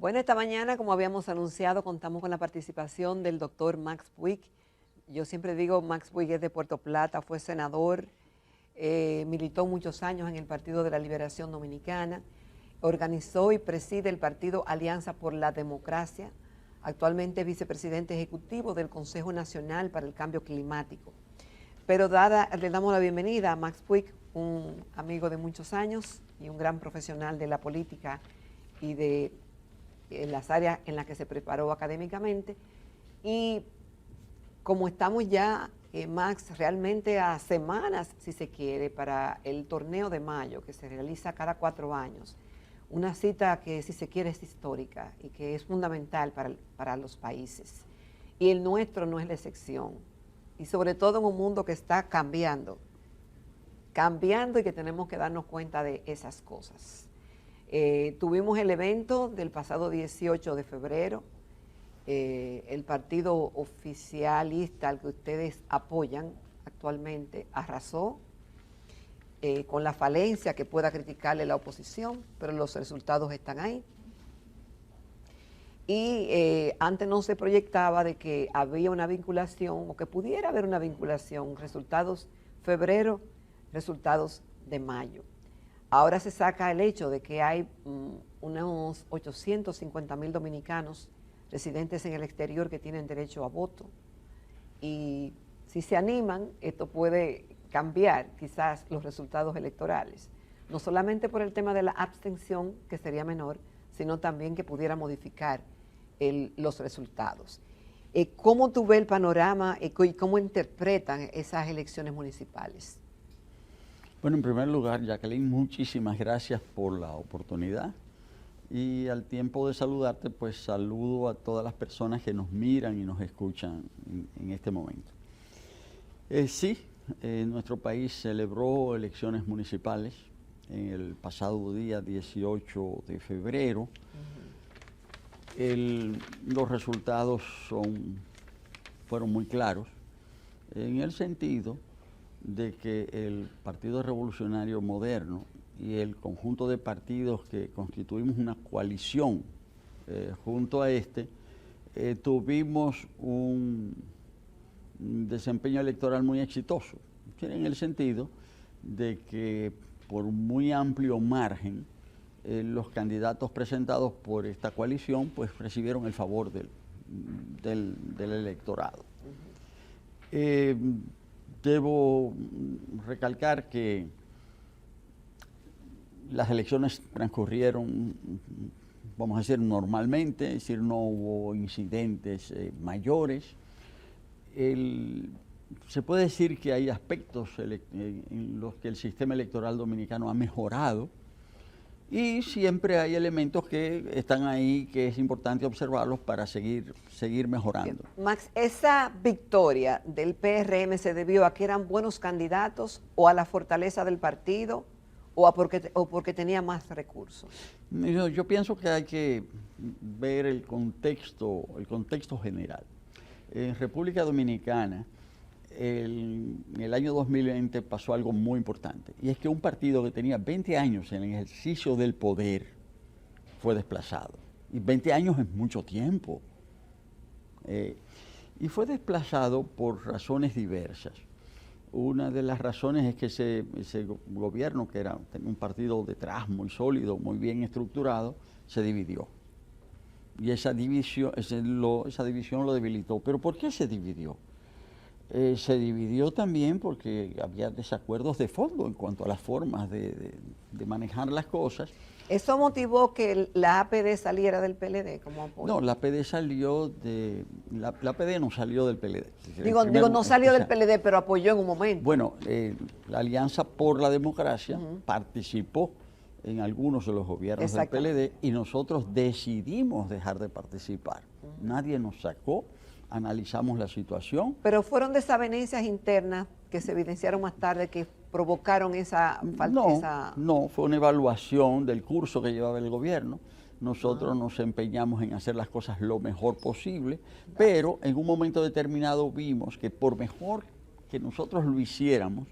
Bueno, esta mañana, como habíamos anunciado, contamos con la participación del doctor Max Puig. Yo siempre digo, Max Puig es de Puerto Plata, fue senador, militó muchos años en el Partido de la Liberación Dominicana, organizó y preside el partido Alianza por la Democracia, actualmente es vicepresidente ejecutivo del Consejo Nacional para el Cambio Climático. Pero le damos la bienvenida a Max Puig, un amigo de muchos años y un gran profesional de la política y de en las áreas en las que se preparó académicamente. Y como estamos ya, Max, realmente a semanas, si se quiere, para el torneo de mayo que se realiza cada 4 años, una cita que, si se quiere, es histórica y que es fundamental para los países. Y el nuestro no es la excepción. Y sobre todo en un mundo que está cambiando y que tenemos que darnos cuenta de esas cosas. Tuvimos el evento del pasado 18 de febrero, el partido oficialista al que ustedes apoyan actualmente arrasó con la falencia que pueda criticarle la oposición, pero los resultados están ahí. Y antes no se proyectaba de que había una vinculación o que pudiera haber una vinculación, resultados febrero, resultados de mayo. Ahora se saca el hecho de que hay unos 850,000 dominicanos residentes en el exterior que tienen derecho a voto. Y si se animan, esto puede cambiar quizás los resultados electorales. No solamente por el tema de la abstención, que sería menor, sino también que pudiera modificar los resultados. ¿Cómo tú ves el panorama y cómo interpretan esas elecciones municipales? Bueno, en primer lugar, Jacqueline, muchísimas gracias por la oportunidad. Y al tiempo de saludarte, pues saludo a todas las personas que nos miran y nos escuchan en este momento. Nuestro país celebró elecciones municipales en el pasado día 18 de febrero. Los resultados fueron muy claros en el sentido de que el Partido Revolucionario Moderno y el conjunto de partidos que constituimos una coalición junto a tuvimos un desempeño electoral muy exitoso, en el sentido de que por muy amplio margen los candidatos presentados por esta coalición pues recibieron el favor del electorado. Debo recalcar que las elecciones transcurrieron, vamos a decir, normalmente, es decir, no hubo incidentes mayores. Se puede decir que hay aspectos en los que el sistema electoral dominicano ha mejorado y siempre hay elementos que están ahí que es importante observarlos para seguir mejorando. Max, ¿esa victoria del PRM se debió a que eran buenos candidatos o a la fortaleza del partido o porque tenía más recursos? Yo pienso que hay que ver el contexto general. En República Dominicana, en el año 2020 pasó algo muy importante, y es que un partido que tenía 20 años en el ejercicio del poder fue desplazado. Y 20 años es mucho tiempo. Y fue desplazado por razones diversas. Una de las razones es que ese gobierno, que tenía un partido detrás muy sólido, muy bien estructurado, se dividió. Y esa división lo debilitó. ¿Pero por qué se dividió? Se dividió también porque había desacuerdos de fondo en cuanto a las formas de manejar las cosas. ¿Eso motivó que la APD saliera del PLD como apoyo? No, la APD salió la APD no salió del PLD. Digo, no salió del PLD, pero apoyó en un momento. Bueno, la Alianza por la Democracia participó en algunos de los gobiernos del PLD y nosotros decidimos dejar de participar. Nadie nos sacó, analizamos la situación. Pero fueron desavenencias internas que se evidenciaron más tarde que provocaron esa falta. No, fue una evaluación del curso que llevaba el gobierno. Nosotros nos empeñamos en hacer las cosas lo mejor posible, pero en un momento determinado vimos que por mejor que nosotros lo hiciéramos,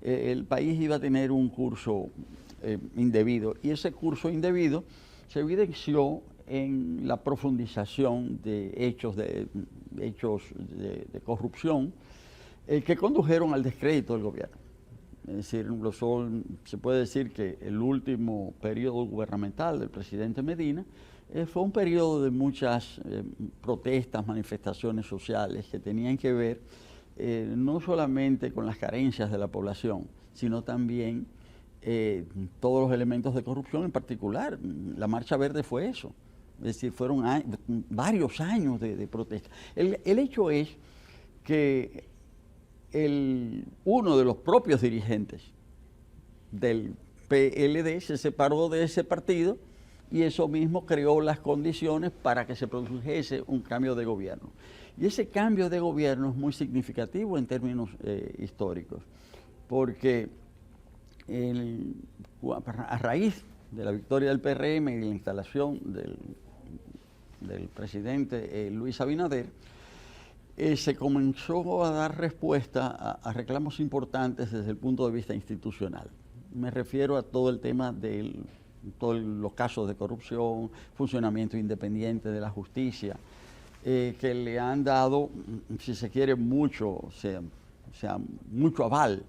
el país iba a tener un curso indebido, y ese curso indebido se evidenció en la profundización de hechos de corrupción que condujeron al descrédito del gobierno. Es decir, se puede decir que el último periodo gubernamental del presidente Medina fue un periodo de muchas protestas, manifestaciones sociales que tenían que ver no solamente con las carencias de la población, sino también todos los elementos de corrupción, en particular. La Marcha Verde fue eso. Es decir, fueron varios años de protesta. El hecho es que uno de los propios dirigentes del PLD se separó de ese partido y eso mismo creó las condiciones para que se produjese un cambio de gobierno. Y ese cambio de gobierno es muy significativo en términos históricos, porque a raíz de la victoria del PRM y la instalación del presidente Luis Abinader, se comenzó a dar respuesta a reclamos importantes desde el punto de vista institucional. Me refiero a todo el tema de todos los casos de corrupción, funcionamiento independiente de la justicia, que le han dado, si se quiere, mucho aval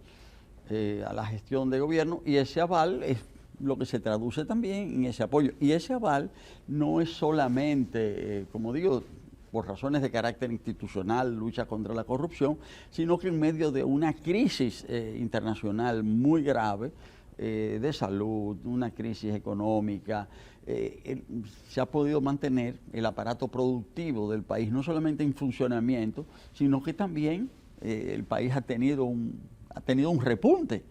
a la gestión de gobierno, y ese aval es lo que se traduce también en ese apoyo. Y ese aval no es solamente, como digo, por razones de carácter institucional, lucha contra la corrupción, sino que en medio de una crisis internacional muy grave, de salud, una crisis económica, se ha podido mantener el aparato productivo del país, no solamente en funcionamiento, sino que también el país ha tenido un repunte.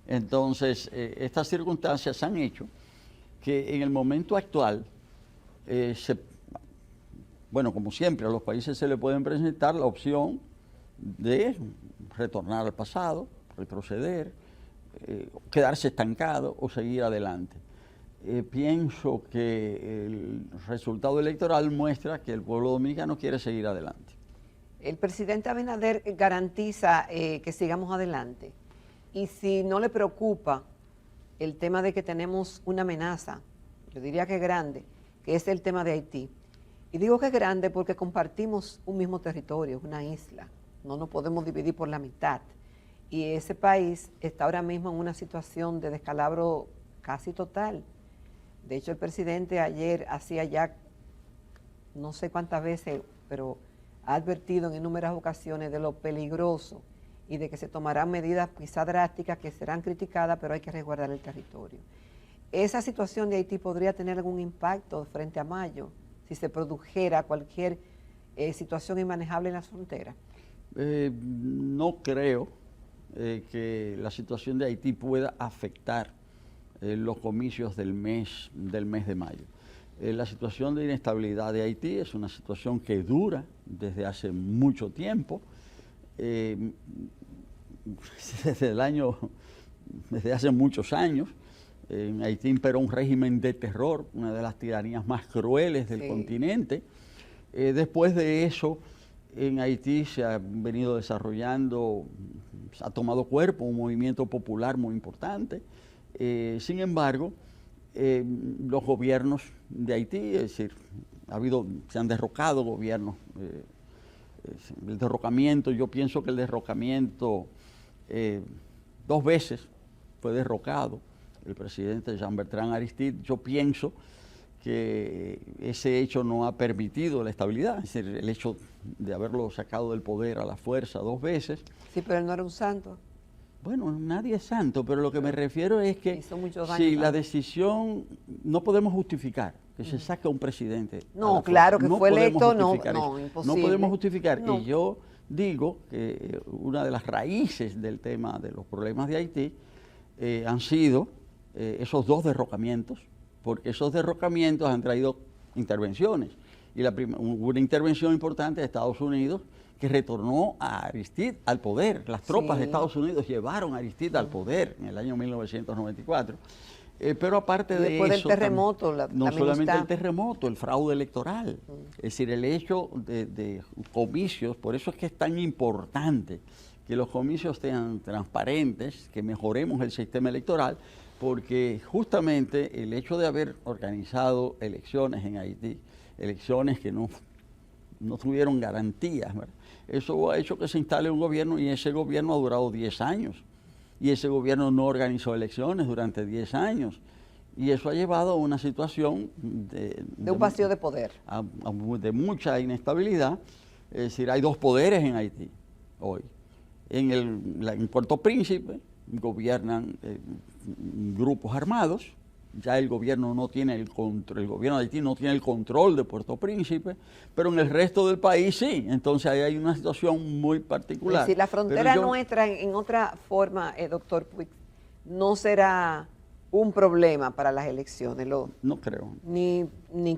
Entonces, estas circunstancias han hecho que en el momento actual, bueno, como siempre, a los países se le pueden presentar la opción de retornar al pasado, retroceder, quedarse estancado o seguir adelante. Pienso que el resultado electoral muestra que el pueblo dominicano quiere seguir adelante. El presidente Abinader garantiza que sigamos adelante. Y si no le preocupa el tema de que tenemos una amenaza, yo diría que grande, que es el tema de Haití. Y digo que es grande porque compartimos un mismo territorio, una isla. No nos podemos dividir por la mitad. Y ese país está ahora mismo en una situación de descalabro casi total. De hecho, el presidente ayer hacía ya, no sé cuántas veces, pero ha advertido en innumerables ocasiones de lo peligroso y de que se tomarán medidas quizá drásticas que serán criticadas, pero hay que resguardar el territorio. ¿Esa situación de Haití podría tener algún impacto frente a mayo si se produjera cualquier situación inmanejable en la frontera? No creo que la situación de Haití pueda afectar los comicios del mes de mayo. La situación de inestabilidad de Haití es una situación que dura desde hace mucho tiempo. Desde hace muchos años, en Haití imperó un régimen de terror, una de las tiranías más crueles del continente. Después de eso, en Haití se ha venido desarrollando, ha tomado cuerpo un movimiento popular muy importante. Sin embargo, los gobiernos de Haití, es decir, se han derrocado gobiernos. El derrocamiento, yo pienso que el derrocamiento 2 veces fue derrocado el presidente Jean-Bertrand Aristide. Yo pienso que ese hecho no ha permitido la estabilidad, es decir, el hecho de haberlo sacado del poder a la fuerza 2 veces. Sí, pero él no era un santo. Bueno, nadie es santo, pero lo que me refiero es que si la decisión, no podemos justificar que se saque a un presidente. No, claro, que fue electo, no, imposible. No podemos justificar. No. Y yo digo que una de las raíces del tema de los problemas de Haití han sido esos 2 derrocamientos, porque esos derrocamientos han traído intervenciones. Y hubo una intervención importante de Estados Unidos que retornó a Aristide al poder. Las tropas de Estados Unidos llevaron a Aristide al poder en el año 1994. Pero aparte de después eso, del terremoto, no solamente el terremoto, el fraude electoral. Es decir, el hecho de comicios, por eso es que es tan importante que los comicios sean transparentes, que mejoremos el sistema electoral, porque justamente el hecho de haber organizado elecciones en Haití, elecciones que no tuvieron garantías, ¿verdad? Eso ha hecho que se instale un gobierno y ese gobierno ha durado 10 años. Y ese gobierno no organizó elecciones durante 10 años. Y eso ha llevado a una situación de un vacío de poder. De mucha inestabilidad. Es decir, hay dos poderes en Haití hoy. En Puerto Príncipe gobiernan grupos armados. Ya el gobierno no tiene el control, el gobierno de Haití no tiene el control de Puerto Príncipe, pero en el resto del país sí. Entonces ahí hay una situación muy particular. Es decir, la frontera nuestra, en otra forma, doctor Puig, no será un problema para las elecciones. No creo. Ni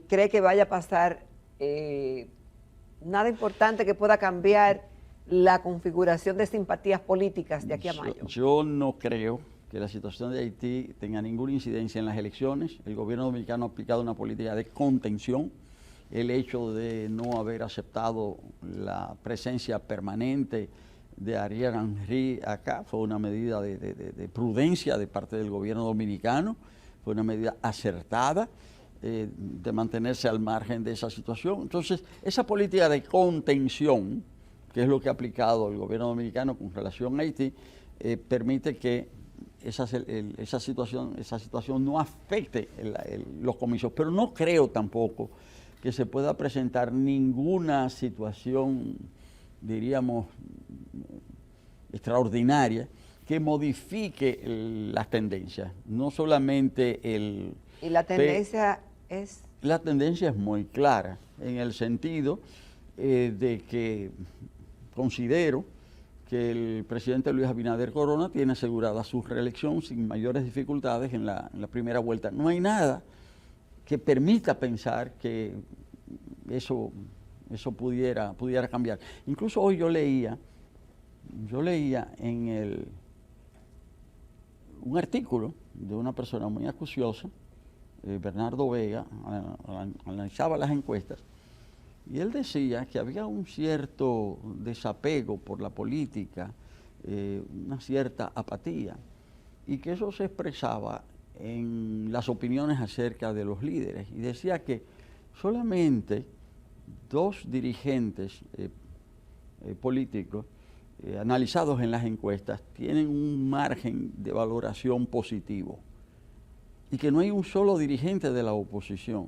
cree que vaya a pasar nada importante que pueda cambiar la configuración de simpatías políticas de aquí a mayo. Yo no creo que la situación de Haití tenga ninguna incidencia en las elecciones. El gobierno dominicano ha aplicado una política de contención. El hecho de no haber aceptado la presencia permanente de Ariel Henry acá fue una medida de prudencia de parte del gobierno dominicano, fue una medida acertada de mantenerse al margen de esa situación. Entonces, esa política de contención, que es lo que ha aplicado el gobierno dominicano con relación a Haití, permite que esa situación no afecte los comicios. Pero no creo tampoco que se pueda presentar ninguna situación, diríamos, extraordinaria que modifique las tendencias. No solamente ¿Y la tendencia es? La tendencia es muy clara, en el sentido de que considero que el presidente Luis Abinader Corona tiene asegurada su reelección sin mayores dificultades en la primera vuelta. No hay nada que permita pensar que eso pudiera cambiar. Incluso hoy yo leía en un artículo de una persona muy acuciosa, Bernardo Vega, analizaba las encuestas, y él decía que había un cierto desapego por la política, una cierta apatía, y que eso se expresaba en las opiniones acerca de los líderes. Y decía que solamente 2 dirigentes políticos analizados en las encuestas tienen un margen de valoración positivo, y que no hay un solo dirigente de la oposición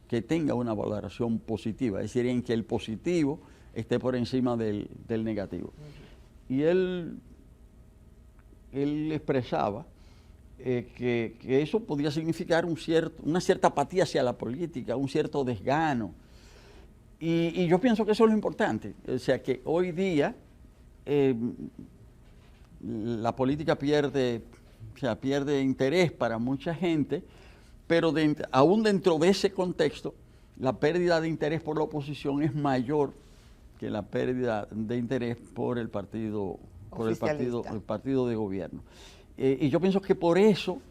que tenga una valoración positiva, es decir, en que el positivo esté por encima del negativo. Y él expresaba que eso podía significar una cierta apatía hacia la política, un cierto desgano. Y yo pienso que eso es lo importante, o sea, que hoy día la política pierde interés para mucha gente, pero aún dentro de ese contexto, la pérdida de interés por la oposición es mayor que la pérdida de interés por el partido de gobierno. Y yo pienso que por eso,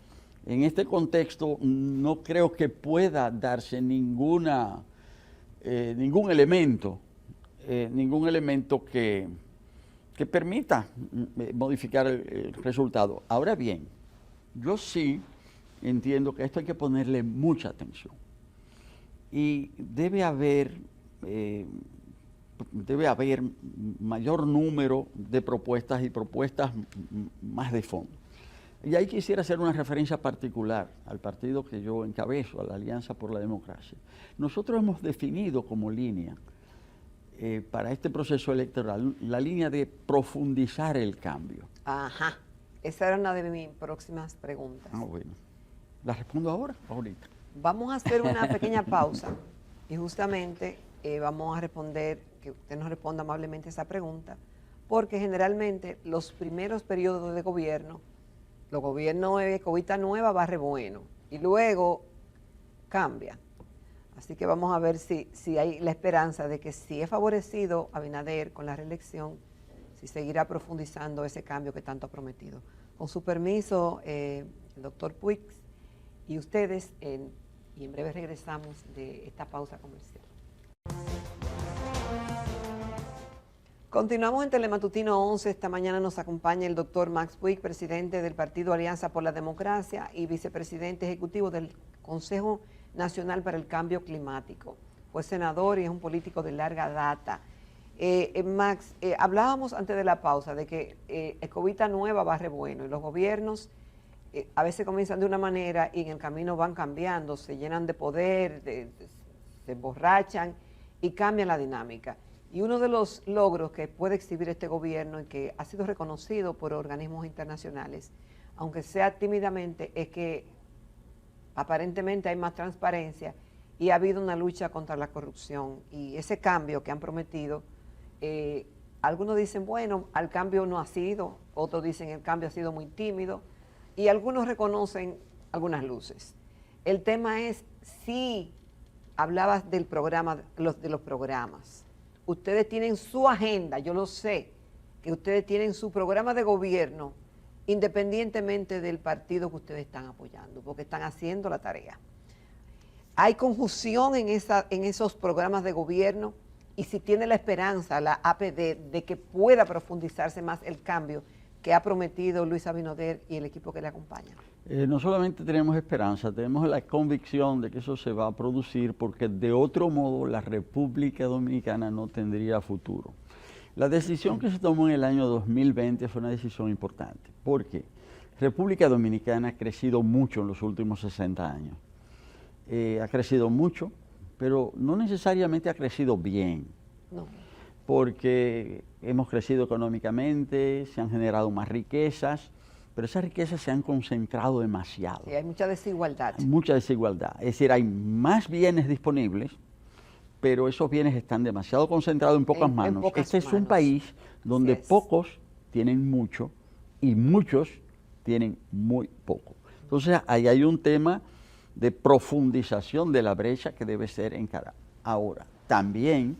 en este contexto, no creo que pueda darse ningún elemento que permita modificar el resultado. Ahora bien, yo sí entiendo que a esto hay que ponerle mucha atención. Y debe haber mayor número de propuestas y propuestas más de fondo. Y ahí quisiera hacer una referencia particular al partido que yo encabezo, a la Alianza por la Democracia. Nosotros hemos definido como línea para este proceso electoral la línea de profundizar el cambio. Ajá, esa era una de mis próximas preguntas. Ah, bueno. ¿La respondo ahora o ahorita? Vamos a hacer una pequeña pausa y justamente vamos a responder, que usted nos responda amablemente esa pregunta, porque generalmente los primeros periodos de gobierno, los gobiernos de Covita Nueva barre bueno y luego cambia. Así que vamos a ver si hay la esperanza de que si es favorecido Abinader con la reelección, si seguirá profundizando ese cambio que tanto ha prometido. Con su permiso, el doctor Puig y ustedes, y en breve regresamos de esta pausa comercial. Continuamos en Telematutino 11. Esta mañana nos acompaña el doctor Max Buick, presidente del Partido Alianza por la Democracia y vicepresidente ejecutivo del Consejo Nacional para el Cambio Climático. Fue senador y es un político de larga data. Max, hablábamos antes de la pausa de que escobita nueva barre bueno y los gobiernos a veces comienzan de una manera y en el camino van cambiando, se llenan de poder, se emborrachan y cambian la dinámica. Y uno de los logros que puede exhibir este gobierno y que ha sido reconocido por organismos internacionales, aunque sea tímidamente, es que aparentemente hay más transparencia y ha habido una lucha contra la corrupción. Y ese cambio que han prometido, algunos dicen, bueno, al cambio no ha sido, otros dicen el cambio ha sido muy tímido, y algunos reconocen algunas luces. El tema es, si hablabas del programa, de los programas, ustedes tienen su agenda, yo lo sé, que ustedes tienen su programa de gobierno independientemente del partido que ustedes están apoyando, porque están haciendo la tarea. Hay confusión en esos programas de gobierno y si tiene la esperanza, la APD, de que pueda profundizarse más el cambio que ha prometido Luis Abinader y el equipo que le acompaña. No solamente tenemos esperanza, tenemos la convicción de que eso se va a producir porque de otro modo la República Dominicana no tendría futuro. La decisión que se tomó en el año 2020 fue una decisión importante porque República Dominicana ha crecido mucho en los últimos 60 años. Ha crecido mucho, pero no necesariamente ha crecido bien. No. Porque hemos crecido económicamente, se han generado más riquezas, pero esas riquezas se han concentrado demasiado. Sí, hay mucha desigualdad. Hay mucha desigualdad. Es decir, hay más bienes disponibles, pero esos bienes están demasiado concentrados en pocas manos. Este es un país donde pocos tienen mucho y muchos tienen muy poco. Entonces, ahí hay un tema de profundización de la brecha que debe ser encarado. Ahora, también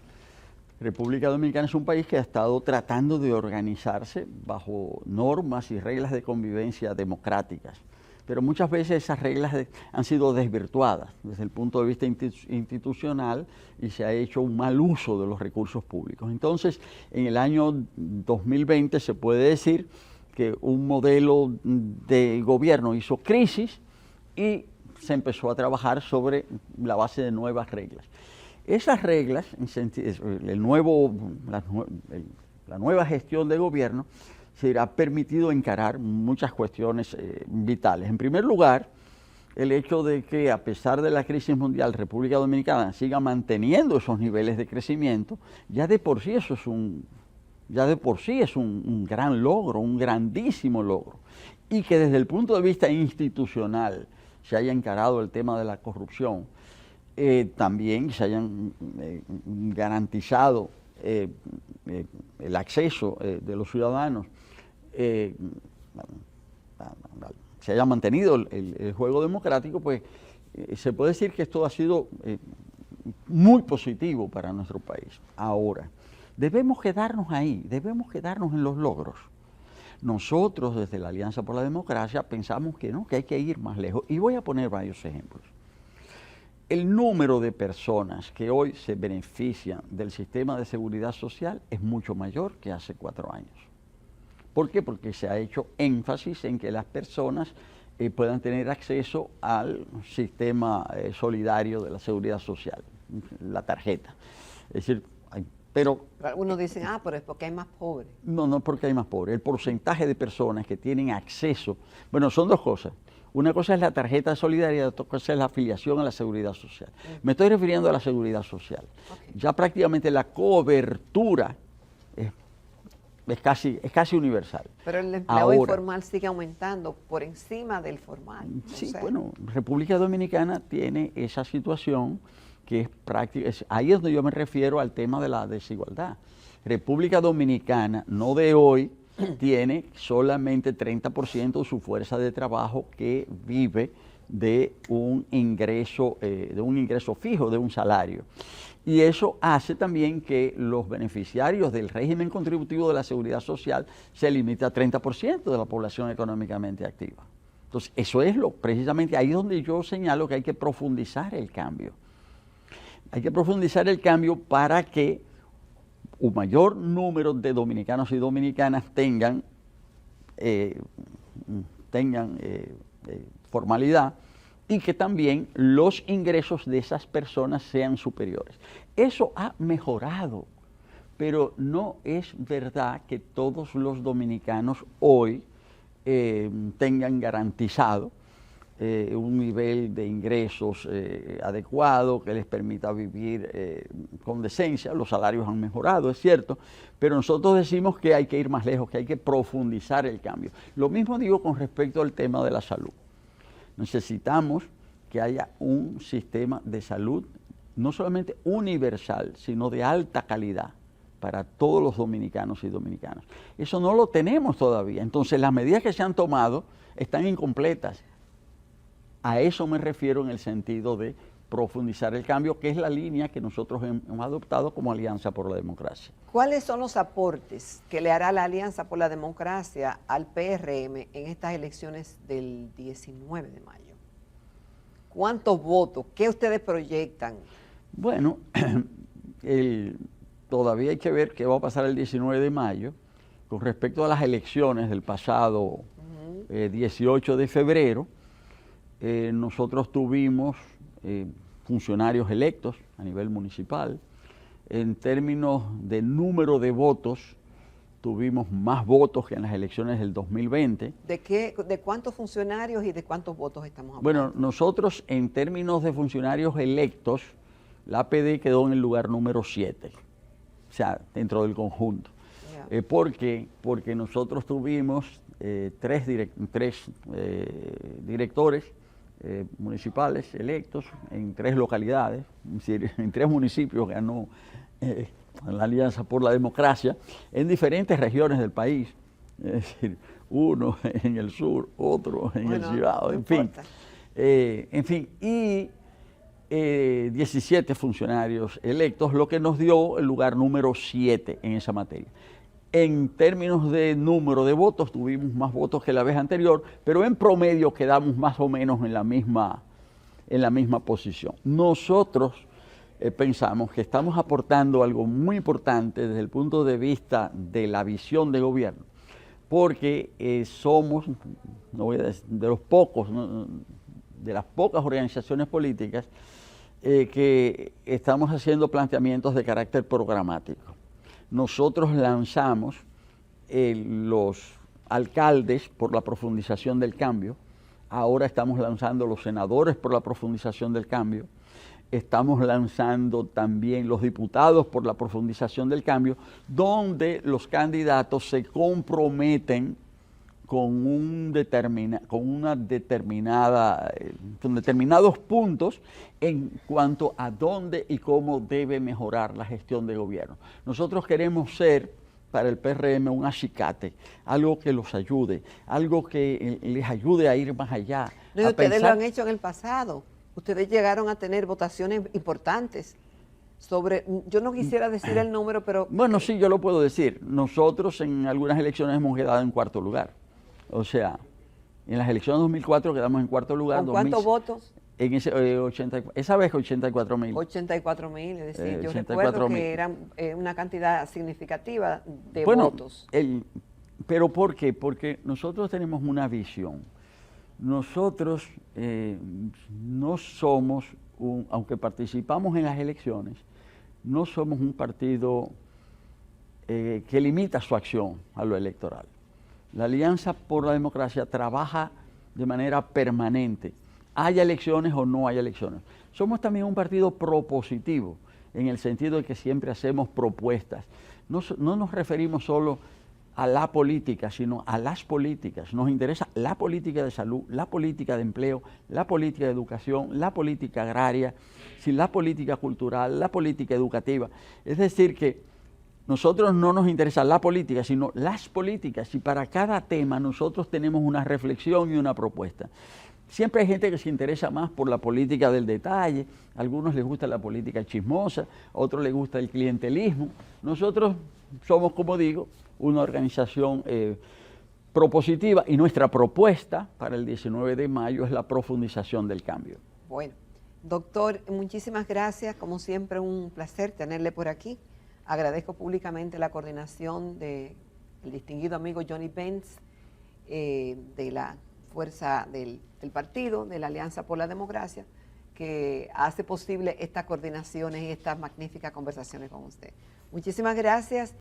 República Dominicana es un país que ha estado tratando de organizarse bajo normas y reglas de convivencia democráticas, pero muchas veces esas reglas han sido desvirtuadas desde el punto de vista institucional y se ha hecho un mal uso de los recursos públicos. Entonces, en el año 2020 se puede decir que un modelo de gobierno hizo crisis y se empezó a trabajar sobre la base de nuevas reglas. Esas reglas, la nueva gestión de gobierno, se ha permitido encarar muchas cuestiones vitales. En primer lugar, el hecho de que a pesar de la crisis mundial, República Dominicana siga manteniendo esos niveles de crecimiento, ya de por sí eso es un gran logro, un grandísimo logro. Y que desde el punto de vista institucional se haya encarado el tema de la corrupción, también se hayan garantizado el acceso de los ciudadanos, se haya mantenido el juego democrático, pues se puede decir que esto ha sido muy positivo para nuestro país. Ahora, debemos quedarnos ahí, debemos quedarnos en los logros. Nosotros desde la Alianza por la Democracia pensamos que no, que hay que ir más lejos. Y voy a poner varios ejemplos. El número de personas que hoy se benefician del sistema de seguridad social es mucho mayor que hace 4 años. ¿Por qué? Porque se ha hecho énfasis en que las personas puedan tener acceso al sistema solidario de la seguridad social, la tarjeta. Es decir, pero algunos dicen, pero es porque hay más pobres. No porque hay más pobres. El porcentaje de personas que tienen acceso, bueno, son dos cosas. Una cosa es la tarjeta de solidaridad, otra cosa es la afiliación a la seguridad social. Me estoy refiriendo a la seguridad social. Ya prácticamente la cobertura es casi universal. Pero el empleo informal sigue aumentando por encima del formal. Sí, bueno, República Dominicana tiene esa situación que es práctica. Ahí es donde yo me refiero al tema de la desigualdad. República Dominicana, no de hoy, tiene solamente 30% de su fuerza de trabajo que vive de un ingreso fijo, de un salario. Y eso hace también que los beneficiarios del régimen contributivo de la seguridad social se limite a 30% de la población económicamente activa. Entonces, eso es precisamente ahí donde yo señalo que hay que profundizar el cambio. Hay que profundizar el cambio para que un mayor número de dominicanos y dominicanas tengan formalidad y que también los ingresos de esas personas sean superiores. Eso ha mejorado, pero no es verdad que todos los dominicanos hoy tengan garantizado un nivel de ingresos adecuado que les permita vivir con decencia. Los salarios han mejorado, es cierto, pero nosotros decimos que hay que ir más lejos, que hay que profundizar el cambio. Lo mismo digo con respecto al tema de la salud. Necesitamos que haya un sistema de salud no solamente universal, sino de alta calidad para todos los dominicanos y dominicanas. Eso no lo tenemos todavía. Entonces, las medidas que se han tomado están incompletas. A eso me refiero en el sentido de profundizar el cambio, que es la línea que nosotros hemos adoptado como Alianza por la Democracia. ¿Cuáles son los aportes que le hará la Alianza por la Democracia al PRM en estas elecciones del 19 de mayo? ¿Cuántos votos? ¿Qué ustedes proyectan? Bueno, todavía hay que ver qué va a pasar el 19 de mayo con respecto a las elecciones del pasado 18 de febrero. Nosotros tuvimos funcionarios electos a nivel municipal. En términos de número de votos, tuvimos más votos que en las elecciones del 2020. ¿De cuántos funcionarios y de cuántos votos estamos hablando? Bueno, nosotros en términos de funcionarios electos, la APD quedó en el lugar número 7, o sea, dentro del conjunto. Yeah. Porque nosotros tuvimos tres directores municipales electos en 3 localidades, es decir, en 3 municipios ganó la Alianza por la Democracia, en diferentes regiones del país, es decir, uno en el sur, otro en el Cibao, en fin, y 17 funcionarios electos, lo que nos dio el lugar número 7 en esa materia. En términos de número de votos, tuvimos más votos que la vez anterior, pero en promedio quedamos más o menos en la misma posición. Nosotros pensamos que estamos aportando algo muy importante desde el punto de vista de la visión de gobierno, porque somos, no voy a decir, de las pocas organizaciones políticas que estamos haciendo planteamientos de carácter programático. Nosotros lanzamos los alcaldes por la profundización del cambio, ahora estamos lanzando los senadores por la profundización del cambio, estamos lanzando también los diputados por la profundización del cambio, donde los candidatos se comprometen con determinados puntos en cuanto a dónde y cómo debe mejorar la gestión de gobierno. Nosotros queremos ser para el PRM un acicate, algo que los ayude, algo que les ayude a ir más allá. No, y ustedes lo han hecho en el pasado. Ustedes llegaron a tener votaciones importantes sobre, yo no quisiera decir el número, pero... Bueno, sí, yo lo puedo decir. Nosotros en algunas elecciones hemos quedado en 4º lugar. O sea, en las elecciones de 2004 quedamos en 4º lugar. ¿Con cuántos votos? En esa vez 84.000. 84.000, es decir, yo recuerdo que era una cantidad significativa de votos. ¿Pero por qué? Porque nosotros tenemos una visión. Nosotros no somos, aunque participamos en las elecciones, no somos un partido que limita su acción a lo electoral. La Alianza por la Democracia trabaja de manera permanente, haya elecciones o no haya elecciones. Somos también un partido propositivo, en el sentido de que siempre hacemos propuestas. No nos referimos solo a la política, sino a las políticas. Nos interesa la política de salud, la política de empleo, la política de educación, la política agraria, la política cultural, la política educativa. Es decir que nosotros no nos interesa la política, sino las políticas, y para cada tema nosotros tenemos una reflexión y una propuesta. Siempre hay gente que se interesa más por la política del detalle, a algunos les gusta la política chismosa, a otros les gusta el clientelismo. Nosotros somos, como digo, una organización propositiva, y nuestra propuesta para el 19 de mayo es la profundización del cambio. Bueno, doctor, muchísimas gracias, como siempre un placer tenerle por aquí. Agradezco públicamente la coordinación del distinguido amigo Johnny Benz, de la fuerza del partido, de la Alianza por la Democracia, que hace posible estas coordinaciones y estas magníficas conversaciones con usted. Muchísimas gracias.